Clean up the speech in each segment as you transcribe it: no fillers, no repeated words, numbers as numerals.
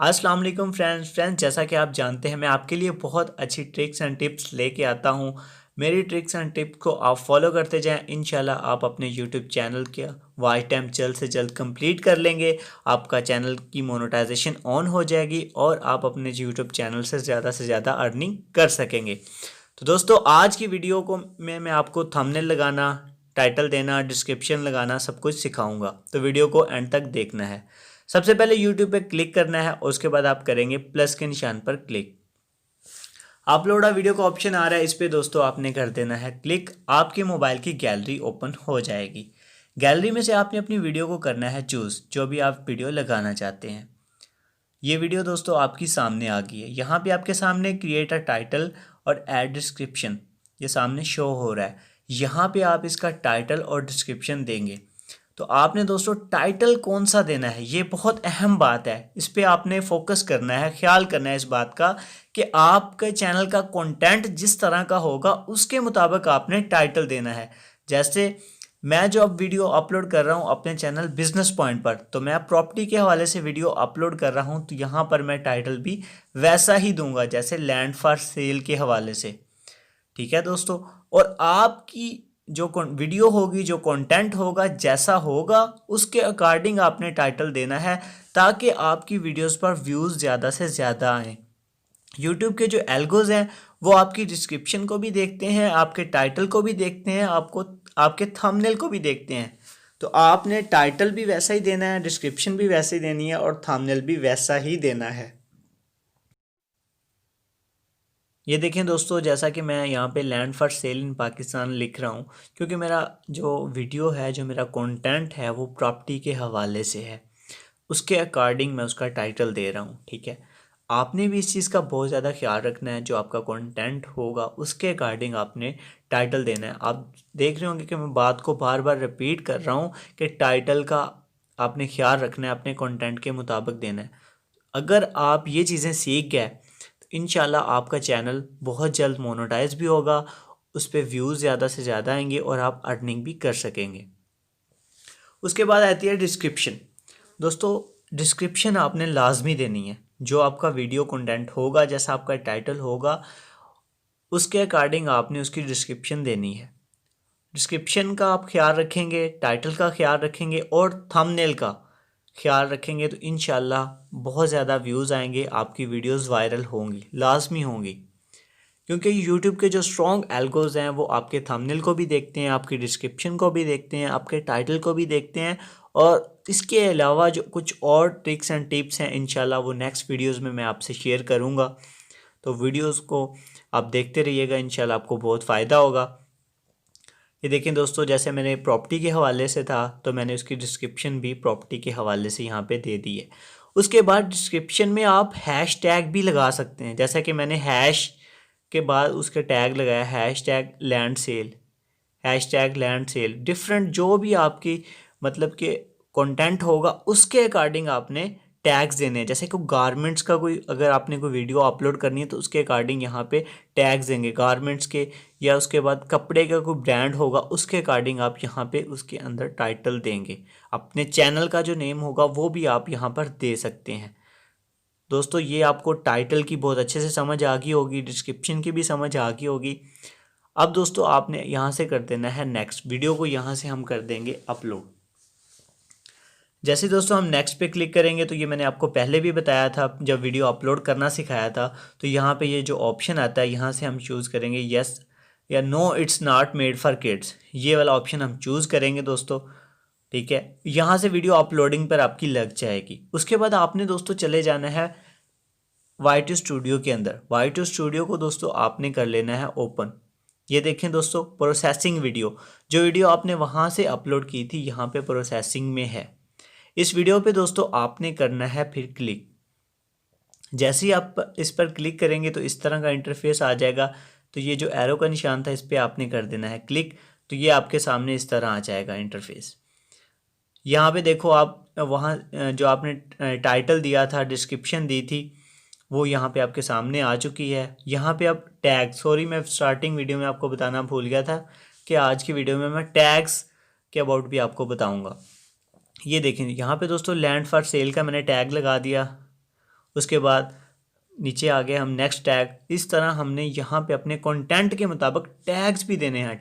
अस्सलाम वालेकुम फ्रेंड्स, जैसा कि आप जानते हैं मैं आपके लिए बहुत अच्छी ट्रिक्स एंड टिप्स लेके आता हूँ। मेरी ट्रिक्स एंड टिप्स को आप फॉलो करते जाएं, इंशाल्लाह आप अपने यूट्यूब चैनल का वॉच टाइम जल्द से जल्द कंप्लीट कर लेंगे। आपका चैनल की मोनेटाइजेशन ऑन हो जाएगी और आप अपने यूट्यूब चैनल से ज़्यादा अर्निंग कर सकेंगे। तो दोस्तों आज की वीडियो को मैं आपको थंबनेल लगाना, टाइटल देना, डिस्क्रिप्शन लगाना सब कुछ सिखाऊंगा, तो वीडियो को एंड तक देखना है। सबसे पहले यूट्यूब पे क्लिक करना है और उसके बाद आप करेंगे प्लस के निशान पर क्लिक। अपलोड अ वीडियो का ऑप्शन आ रहा है, इस पे दोस्तों आपने कर देना है क्लिक। आपके मोबाइल की गैलरी ओपन हो जाएगी। गैलरी में से आपने अपनी वीडियो को करना है चूज़, जो भी आप वीडियो लगाना चाहते हैं। ये वीडियो दोस्तों आपकी सामने आ गई है। यहाँ पे आपके सामने क्रिएट अ टाइटल और ऐड डिस्क्रिप्शन ये सामने शो हो रहा है। यहाँ पे आप इसका टाइटल और डिस्क्रिप्शन देंगे। तो आपने दोस्तों टाइटल कौन सा देना है, ये बहुत अहम बात है। इस पे आपने फोकस करना है, ख्याल करना है इस बात का कि आपके चैनल का कंटेंट जिस तरह का होगा उसके मुताबिक आपने टाइटल देना है। जैसे मैं जो अब वीडियो अपलोड कर रहा हूँ अपने चैनल बिजनेस पॉइंट पर, तो मैं प्रॉपर्टी के हवाले से वीडियो अपलोड कर रहा हूँ, तो यहाँ पर मैं टाइटल भी वैसा ही दूंगा जैसे लैंड फॉर सेल के हवाले से। ठीक है दोस्तों, और आपकी जो वीडियो होगी, जो कंटेंट होगा, जैसा होगा उसके अकॉर्डिंग आपने टाइटल देना है, ताकि आपकी वीडियोस पर व्यूज़ ज़्यादा से ज़्यादा आएँ। यूट्यूब के जो एल्गोज हैं वो आपकी डिस्क्रिप्शन को भी देखते हैं, आपके टाइटल को भी देखते हैं, आपको आपके थंबनेल को भी देखते हैं। तो आपने टाइटल भी वैसा ही देना है, डिस्क्रिप्शन भी वैसे ही देनी है और थंबनेल भी वैसा ही देना है। ये देखें दोस्तों, जैसा कि मैं यहाँ पे land for cell in Pakistan लिख रहा हूँ, क्योंकि मेरा जो वीडियो है, जो मेरा कंटेंट है वो प्रॉपर्टी के हवाले से है, उसके अकॉर्डिंग मैं उसका टाइटल दे रहा हूँ। ठीक है, आपने भी इस चीज़ का बहुत ज़्यादा ख्याल रखना है। जो आपका कंटेंट होगा उसके अकॉर्डिंग आपने टाइटल देना है। आप देख रहे होंगे कि मैं बात को बार बार रिपीट कर रहा हूँ कि टाइटल का आपने ख्याल रखना है, अपने कंटेंट के मुताबिक देना है। अगर आप ये चीज़ें सीख गए तो इंशाल्लाह आपका चैनल बहुत जल्द मोनेटाइज भी होगा, उस पर व्यूज़ ज़्यादा से ज़्यादा आएंगे और आप अर्निंग भी कर सकेंगे। उसके बाद आती है डिस्क्रिप्शन। दोस्तों डिस्क्रिप्शन आपने लाजमी देनी है। जो आपका वीडियो कंटेंट होगा, जैसा आपका टाइटल होगा, उसके अकॉर्डिंग आपने उसकी डिस्क्रिप्शन देनी है। डिस्क्रिप्शन का आप ख्याल रखेंगे, टाइटल का ख्याल रखेंगे और थंबनेल का ख्याल रखेंगे तो इंशाल्लाह बहुत ज़्यादा व्यूज़ आएंगे, आपकी वीडियोस वायरल होंगी, लाजमी होंगी। क्योंकि यूट्यूब के जो स्ट्रॉन्ग एल्गोज हैं वो आपके थंबनेल को भी देखते हैं, आपकी डिस्क्रिप्शन को भी देखते हैं, आपके टाइटल को भी देखते हैं। और इसके अलावा जो कुछ और ट्रिक्स एंड टिप्स हैं इंशाल्लाह वो नेक्स्ट वीडियोस में मैं आपसे शेयर करूंगा। तो वीडियोस को आप देखते रहिएगा, इंशाल्लाह आपको बहुत फ़ायदा होगा। ये देखें दोस्तों, जैसे मैंने प्रॉपर्टी के हवाले से था तो मैंने उसकी डिस्क्रिप्शन भी प्रॉपर्टी के हवाले से यहाँ पे दे दी है। उसके बाद डिस्क्रिप्शन में आप हैश टैग भी लगा सकते हैं, जैसा कि मैंने हैश के बाद उसके टैग लगाया, hash tag land sale. Different जो भी आपकी मतलब कि कंटेंट होगा उसके अकॉर्डिंग आपने टैग्स देने हैं। जैसे कोई गारमेंट्स का कोई, अगर आपने कोई वीडियो अपलोड करनी है तो उसके अकॉर्डिंग यहाँ पे टैग्स देंगे गारमेंट्स के, या उसके बाद कपड़े का कोई ब्रांड होगा उसके अकॉर्डिंग आप यहाँ पे उसके अंदर टाइटल देंगे। अपने चैनल का जो नेम होगा वो भी आप यहाँ पर दे सकते हैं। दोस्तों ये आपको टाइटल की बहुत अच्छे से समझ आ गई होगी, डिस्क्रिप्शन की भी समझ आ गई होगी। अब दोस्तों आपने यहाँ से कर देना है नेक्स्ट, वीडियो को यहाँ से हम कर देंगे अपलोड। जैसे दोस्तों हम नेक्स्ट पे क्लिक करेंगे तो ये मैंने आपको पहले भी बताया था, जब वीडियो अपलोड करना सिखाया था, तो यहाँ पे ये जो ऑप्शन आता है यहाँ से हम चूज़ करेंगे यस या no it's not made for kids, ये वाला ऑप्शन हम चूज़ करेंगे दोस्तों। ठीक है, यहाँ से वीडियो अपलोडिंग पर आपकी लग जाएगी। उसके बाद आपने दोस्तों चले जाना है वाई2 स्टूडियो के अंदर। वाई2 स्टूडियो को दोस्तों आपने कर लेना है ओपन। ये देखें दोस्तों, प्रोसेसिंग वीडियो, जो वीडियो आपने वहाँ से अपलोड की थी यहाँ पे प्रोसेसिंग में है। इस वीडियो पे दोस्तों आपने करना है फिर क्लिक। जैसे ही आप इस पर क्लिक करेंगे तो इस तरह का इंटरफेस आ जाएगा। तो ये जो एरो का निशान था इस पर आपने कर देना है क्लिक, तो ये आपके सामने इस तरह आ जाएगा इंटरफेस। यहाँ पे देखो आप वहाँ जो आपने टाइटल दिया था, डिस्क्रिप्शन दी थी, वो यहाँ पे आपके सामने आ चुकी है। यहाँ पे आप टैग, सॉरी मैं स्टार्टिंग वीडियो में आपको बताना भूल गया था कि आज की वीडियो में मैं टैग्स के अबाउट भी आपको बताऊँगा। ये देखें यहाँ पे दोस्तों लैंड फॉर सेल का मैंने टैग लगा दिया। उसके बाद नीचे आ गए हम नेक्स्ट टैग। इस तरह हमने यहाँ पे अपने कंटेंट के मुताबिक टैग्स भी देने हैं।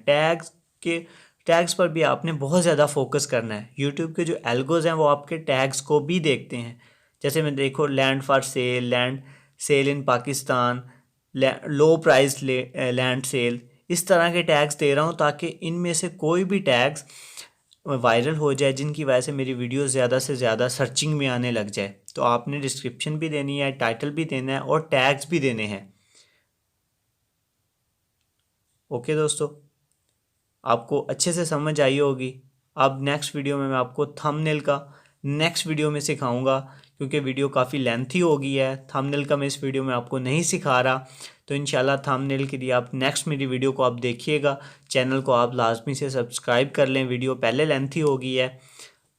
टैग्स पर भी आपने बहुत ज़्यादा फोकस करना है। यूट्यूब के जो एल्गोज हैं वो आपके टैग्स को भी देखते हैं। जैसे मैं देखो land for sale, land sale in Pakistan, low price land sale, इस तरह के टैग्स दे रहा हूँ ताकि इनमें से कोई भी टैग्स वायरल हो जाए जिनकी वजह से मेरी वीडियो ज़्यादा से ज़्यादा सर्चिंग में आने लग जाए। तो आपने डिस्क्रिप्शन भी देनी है, टाइटल भी देना है और टैग्स भी देने हैं। ओके दोस्तों, आपको अच्छे से समझ आई होगी। अब नेक्स्ट वीडियो में मैं आपको थंबनेल का नेक्स्ट वीडियो में सिखाऊंगा, क्योंकि वीडियो काफ़ी लेंथी हो गई है। थंबनेल का मैं इस वीडियो में आपको नहीं सिखा रहा, तो इंशाल्लाह थंबनेल के लिए आप नेक्स्ट मेरी वीडियो को आप देखिएगा। चैनल को आप लाजमी से सब्सक्राइब कर लें, वीडियो पहले लेंथी हो गई है।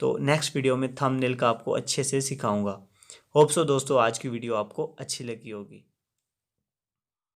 तो नेक्स्ट वीडियो में थंबनेल का आपको अच्छे से सिखाऊंगा। होप सो दोस्तों आज की वीडियो आपको अच्छी लगी होगी।